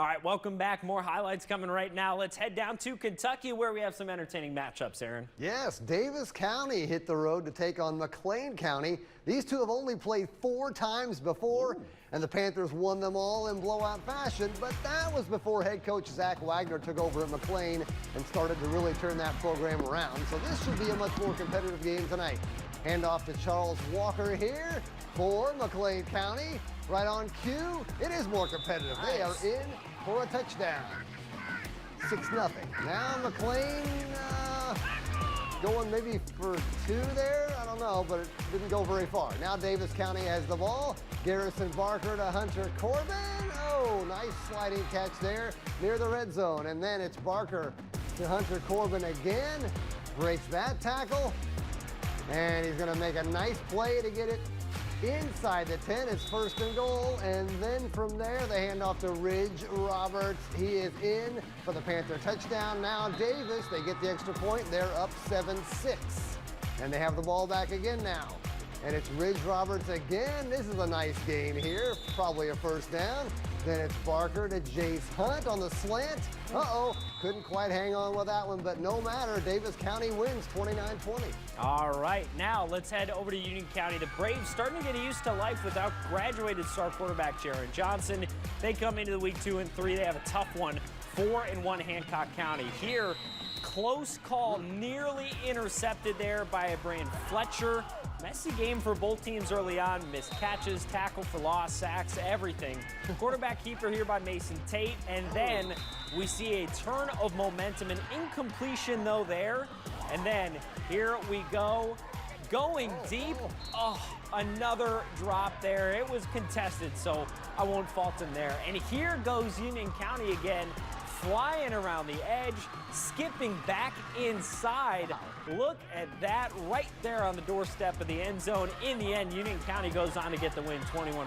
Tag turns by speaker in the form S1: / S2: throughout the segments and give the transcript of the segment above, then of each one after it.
S1: All right, welcome back. More highlights coming right now. Let's head down to Kentucky where we have some entertaining matchups, Aaron.
S2: Yes, Davis County hit the road to take on McLean County. These two have only played 4 times before, and the Panthers won them all in blowout fashion, but that was before head coach Zach Wagner took over at McLean and started to really turn that program around. So this should be a much more competitive game tonight. Handoff to Charles Walker here for McLean County. Right on cue, it is more competitive.
S1: Nice.
S2: They are in for a touchdown. 6-0. Now McLean going maybe for 2 there. I don't know, but it didn't go very far. Now Davis County has the ball. Garrison Barker to Hunter Corbin. Oh, nice sliding catch there near the red zone. And then it's Barker to Hunter Corbin again. Breaks that tackle. And he's going to make a nice play to get it inside the 10. It's 1st and goal, and then from there they hand off to Ridge Roberts. He is in for the Panther touchdown. Now Davis, they get the extra point. They're up 7-6, and they have the ball back again now. And it's Ridge Roberts again. This is a nice game here, probably a 1st down. Then it's Barker to Jace Hunt on the slant. Couldn't quite hang on with that one, but no matter. Davis County wins 29-20.
S1: All right, now let's head over to Union County. The Braves starting to get used to life without graduated star quarterback Jaron Johnson. They come into the week 2 and 3. They have a tough one, 4-1 Hancock County. Here, close call, nearly intercepted there by Brand Fletcher. Messy game for both teams early on. Missed catches, tackle for loss, sacks, everything. Quarterback keeper here by Mason Tate. And then we see a turn of momentum, an incompletion though there. And then here we go, going deep. Oh, another drop there. It was contested, so I won't fault him there. And here goes Union County again, flying around the edge, skipping back inside. Look at that right there on the doorstep of the end zone. In the end, Union County goes on to get the win 21-14.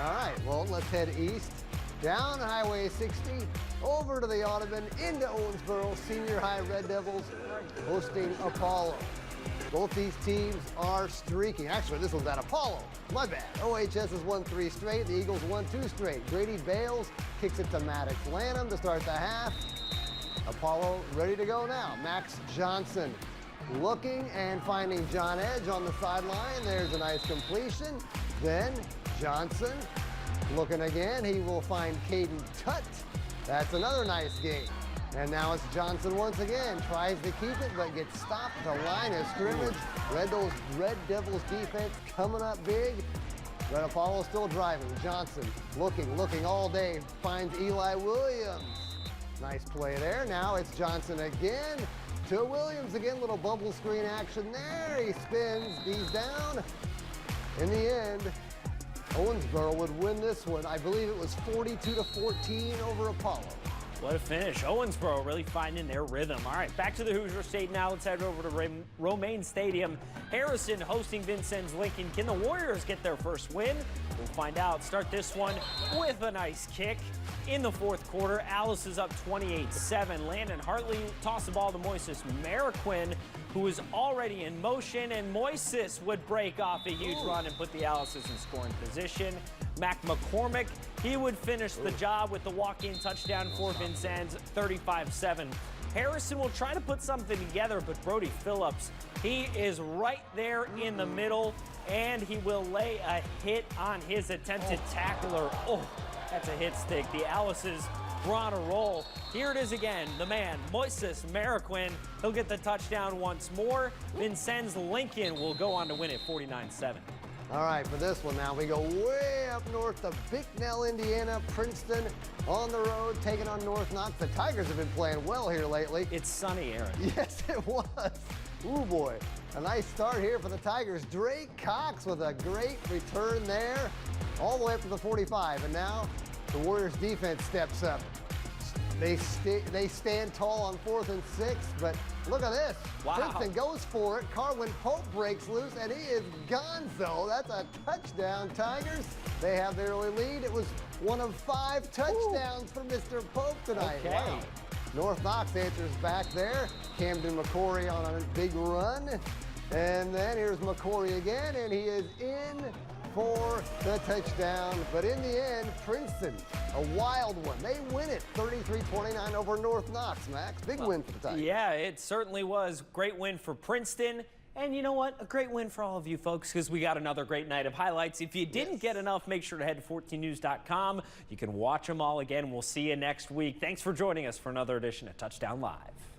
S2: All right, well, let's head east, down Highway 60, over to the Audubon, into Owensboro. Senior High Red Devils hosting Apollo. Both these teams are streaking. Actually, this one's at Apollo. My bad. OHS has won 3 straight. The Eagles won 2 straight. Grady Bales kicks it to Maddox Lanham to start the half. Apollo ready to go now. Max Johnson looking and finding John Edge on the sideline. There's a nice completion. Then Johnson looking again. He will find Caden Tutt. That's another nice game. And now it's Johnson once again. Tries to keep it, but gets stopped at the line of scrimmage. Red Devils defense coming up big. But Apollo still driving. Johnson looking all day. Finds Eli Williams. Nice play there. Now it's Johnson again to Williams again. Little bubble screen action there. He spins. He's down. In the end, Owensboro would win this one. I believe it was 42-14 over Apollo.
S1: What a finish. Owensboro really finding their rhythm. All right, back to the Hoosier State now. Let's head over to Romaine Stadium. Harrison hosting Vincennes Lincoln. Can the Warriors get their first win? We'll find out. Start this one with a nice kick. In the 4th quarter, Alice is up 28-7. Landon Hartley tossed the ball to Moises Mariquin, who is already in motion, and Moises would break off a huge run and put the Alices in scoring position. Mac McCormick, he would finish the job with the walk-in touchdown for Vincennes, 35-7. Harrison will try to put something together, but Brody Phillips, he is right there in the middle, and he will lay a hit on his attempted tackler. Oh, that's a hit stick. The Alices were on a roll. Here it is again, the man, Moises Mariquin. He'll get the touchdown once more. Vincennes Lincoln will go on to win it 49-7.
S2: All right, for this one now, we go way up north to Bicknell, Indiana. Princeton on the road, taking on North Knox. The Tigers have been playing well here lately.
S1: It's sunny, Aaron.
S2: Yes, it was. Ooh, boy. A nice start here for the Tigers. Drake Cox with a great return there, all the way up to the 45. And now the Warriors defense steps up. They stand tall on 4th and 6, but look at this.
S1: Wow.
S2: Princeton goes for it. Carwin Pope breaks loose, and he is gonzo. That's a touchdown, Tigers. They have the early lead. It was one of 5 touchdowns for Mr. Pope tonight.
S1: Okay.
S2: Wow. North Knox answers back there. Camden McCory on a big run. And then here's McCory again, and he is in for the touchdown. But in the end, Princeton, a wild one. They win it 33-29 over North Knox, Max. Big win for the Tigers.
S1: Yeah, it certainly was. Great win for Princeton. And you know what? A great win for all of you folks because we got another great night of highlights. If you didn't get enough, make sure to head to 14news.com. You can watch them all again. We'll see you next week. Thanks for joining us for another edition of Touchdown Live.